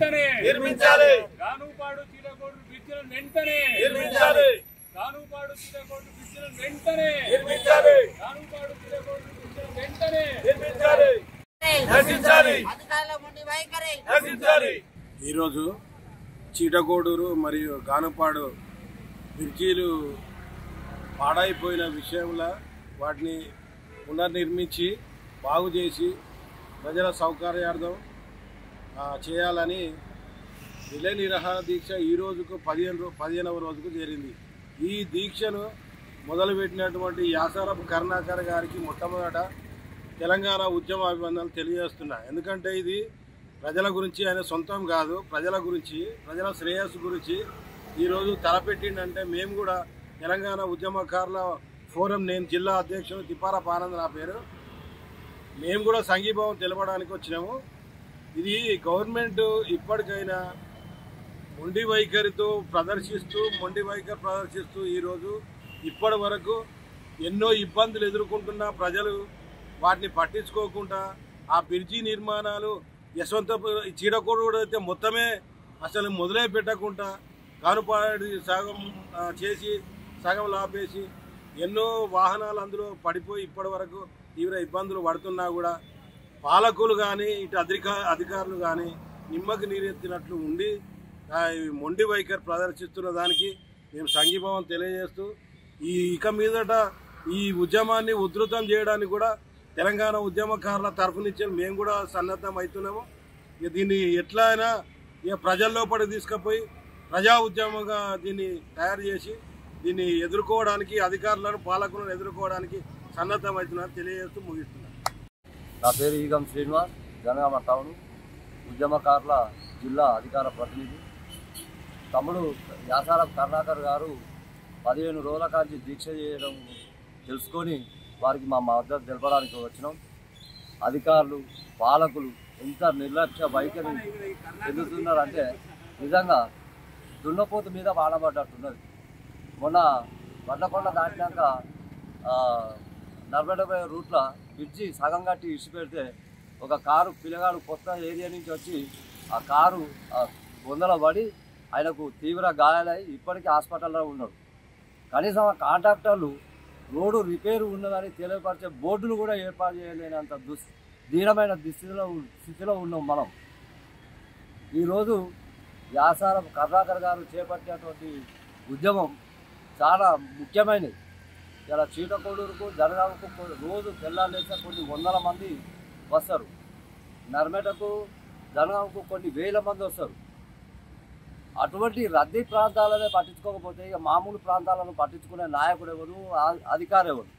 వెంటనే నిర్మించాలి. గానుపాడు చీడకోడు బ్రిడ్జిలను వెంటనే నిర్మించాలి. గానుపాడు చీడకోడు బ్రిడ్జిలను వెంటనే నిర్మించాలి. గానుపాడు చీడకోడు బ్రిడ్జిలను వెంటనే నిర్మించాలి. నశించాలి. నశించాలి. ఈరోజు చీటకోడూరు మరియు గానుపాడు బ్రిడ్జీలు పాడైపోయిన విషయంలో వాటిని పునర్నిర్మించి బాగు చేసి ప్రజల సౌకర్యార్థం చేయాలని రిలే నిరాహార దీక్ష ఈ రోజుకు 15వ రోజుకు చేరింది. ఈ దీక్షను మొదలుపెట్టినటువంటి యాసారపు కరుణాకర్ గారికి మొట్టమొదట తెలంగాణ ఉద్యమ అభివందనలు తెలియజేస్తున్నా. ఎందుకంటే ఇది ప్రజల గురించి, ఆయన సొంతం కాదు, ప్రజల గురించి, ప్రజల శ్రేయస్సు గురించి ఈరోజు తలపెట్టిండంటే మేము కూడా తెలంగాణ ఉద్యమకారుల ఫోరం, నేను జిల్లా అధ్యక్షుడు తిప్పారపు ఆనంద్ నా పేరు, మేము కూడా సంఘీభావం తెలపడానికి వచ్చినాము. ఇది గవర్నమెంట్ ఇప్పటికైనా మొండి వైఖరితో ప్రదర్శిస్తూ ఈరోజు ఇప్పటి వరకు ఎన్నో ఇబ్బందులు ఎదుర్కొంటున్న ప్రజలు వాటిని పట్టించుకోకుండా ఆ బ్రిడ్జి నిర్మాణాలు చీడకోడు అయితే మొత్తమే అసలు మొదలే పెట్టకుండా గానుపాడి సగం చేసి సగం లాపేసి ఎన్నో వాహనాలు అందులో పడిపోయి ఇప్పటి వరకు తీవ్ర ఇబ్బందులు పడుతున్నా కూడా పాలకులు కానీ ఇటు అధికారులు కానీ నిమ్మకి నీరెత్తినట్లు ఉండి మొండి వైఖరి ప్రదర్శిస్తున్న దానికి మేము సంఘీభావం తెలియజేస్తూ ఇక మీదట ఈ ఉద్యమాన్ని ఉధృతం చేయడానికి కూడా తెలంగాణ ఉద్యమకారుల తరఫు నుంచి మేము కూడా సన్నద్ధం అవుతున్నాము. దీన్ని ఎట్లా అయినా ప్రజల్లోపడి తీసుకుపోయి ప్రజా ఉద్యమంగా దీన్ని తయారు చేసి దీన్ని ఎదుర్కోవడానికి, అధికారులను పాలకులను ఎదుర్కోవడానికి సన్నద్ధం అవుతున్నారని తెలియజేస్తూ ముగిస్తున్నాను. నా పేరు ఈగం శ్రీనివాస్, జనగామ టౌన్ ఉద్యమకారుల జిల్లా అధికార ప్రతినిధి. తమ్ముడు యాసారపు కరుణాకర్ గారు 15 రోజుల కాంచి దీక్ష చేయడం తెలుసుకొని వారికి మా మద్దతు తెలపడానికి వచ్చినాం. అధికారులు, పాలకులు ఎంత నిర్లక్ష్య వైఖరి చెందుతున్నారంటే నిజంగా దున్నపోతు మీద వాడబడ్డట్టున్నది. మొన్న వడ్లకొండ దాటినాక 40-70 రూట్ల బ్రిడ్జి సగం కట్టి ఇచ్చిపెడితే ఒక కారు పిల్లగాడు కొత్త ఏరియా నుంచి వచ్చి ఆ కారు బొందలో పడి ఆయనకు తీవ్ర గాయాలై ఇప్పటికీ హాస్పిటల్లో ఉన్నాడు. కనీసం ఆ కాంట్రాక్టర్లు రోడ్డు రిపేరు ఉన్నదని తెలియపరిచే బోర్డులు కూడా ఏర్పాటు చేయలేనంత దీనమైన స్థితిలో ఉన్నాం మనం. ఈరోజు యాసారపు కరుణాకర్ గారు చేపట్టినటువంటి ఉద్యమం చాలా ముఖ్యమైనది. ఇలా చీటకోడూరుకు, జనగామకు రోజు తెల్లాలేసే కొన్ని వందల మంది వస్తారు. నర్మేటకు, జనగామకు కొన్ని వేల మంది వస్తారు. అటువంటి రద్దీ ప్రాంతాలనే పట్టించుకోకపోతే ఇక మామూలు ప్రాంతాలను పట్టించుకునే నాయకుడు ఎవరు, అధికారి ఎవరు?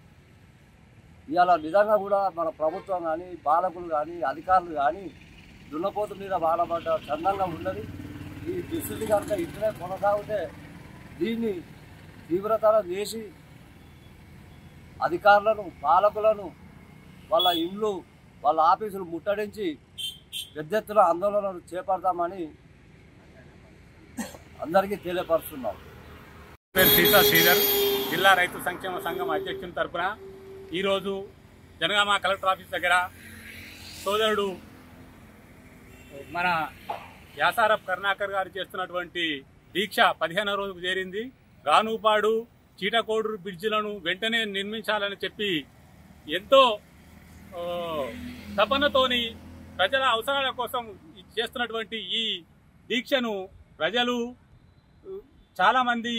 ఇవాళ నిజంగా కూడా మన ప్రభుత్వం కానీ, పాలకులు కానీ, అధికారులు కానీ దున్నపోతు మీద వాడబడ్డ చందంగా ఉన్నది. ఈ దుస్థితి కనుక ఇట్లనే కొనసాగితే దీన్ని తీవ్రతరం చేసి అధికారులను, పాలకులను, వాళ్ళ ఇండ్లు, వాళ్ళ ఆఫీసులు ముట్టడించి పెద్ద ఎత్తున ఆందోళనలు చేపడతామని అందరికీ తెలియపరుస్తున్నాం. పేరు సీతా శ్రీధర్, జిల్లా రైతు సంక్షేమ సంఘం అధ్యక్షుని తరఫున ఈరోజు జనగామ కలెక్టర్ ఆఫీస్ దగ్గర సోదరుడు మన యాసారపు కరుణాకర్ గారు చేస్తున్నటువంటి దీక్ష 15వ రోజుకు చేరింది. గానుపాడు చీటకోడూరు బ్రిడ్జిలను వెంటనే నిర్మించాలని చెప్పి ఎంతో తపనతోని ప్రజల అవసరాల కోసం చేస్తున్నటువంటి ఈ దీక్షను ప్రజలు చాలామంది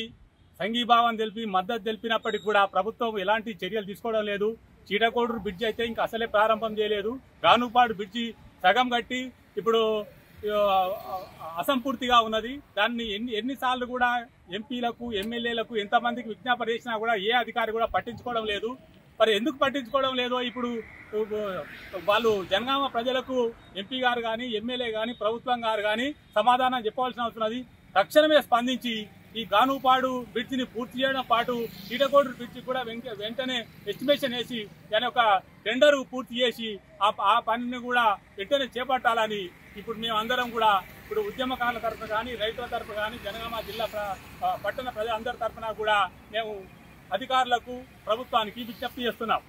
సంఘీభావం తెలిపి మద్దతు తెలిపినప్పటికీ కూడా ప్రభుత్వం ఎలాంటి చర్యలు తీసుకోవడం లేదు. చీటకోడూరు బ్రిడ్జి అయితే ఇంకా అసలే ప్రారంభం చేయలేదు. గానుపాడు బ్రిడ్జి సగం కట్టి ఇప్పుడు అసంపూర్తిగా ఉన్నది. దాన్ని ఎన్నిసార్లు కూడా ఎంపీలకు, ఎమ్మెల్యేలకు ఎంతమందికి విజ్ఞాపన చేసినా కూడా ఏ అధికారి కూడా పట్టించుకోవడం లేదు. మరి ఎందుకు పట్టించుకోవడం లేదో ఇప్పుడు వాళ్ళు జనగామ ప్రజలకు ఎంపీ గారు కానీ, ఎమ్మెల్యే కానీ, ప్రభుత్వం గారు కానీ సమాధానం చెప్పవలసిన అవసరం ఉంది. తక్షణమే స్పందించి ఈ గానుపాడు బ్రిడ్జిని పూర్తి చేయడం పాటు చీటకోడూరు బ్రిడ్జి కూడా వెంటనే ఎస్టిమేషన్ వేసి దాని ఒక టెండర్ పూర్తి చేసి ఆ పనిని కూడా వెంటనే చేపట్టాలని ఇప్పుడు మేము అందరం కూడా ఇప్పుడు ఉద్యమకారుల తరఫున కానీ, రైతుల తరఫున కానీ, జనగామ జిల్లా పట్టణ ప్రజలందరి తరఫున కూడా మేము అధికారులకు, ప్రభుత్వానికి విజ్ఞప్తి చేస్తున్నాం.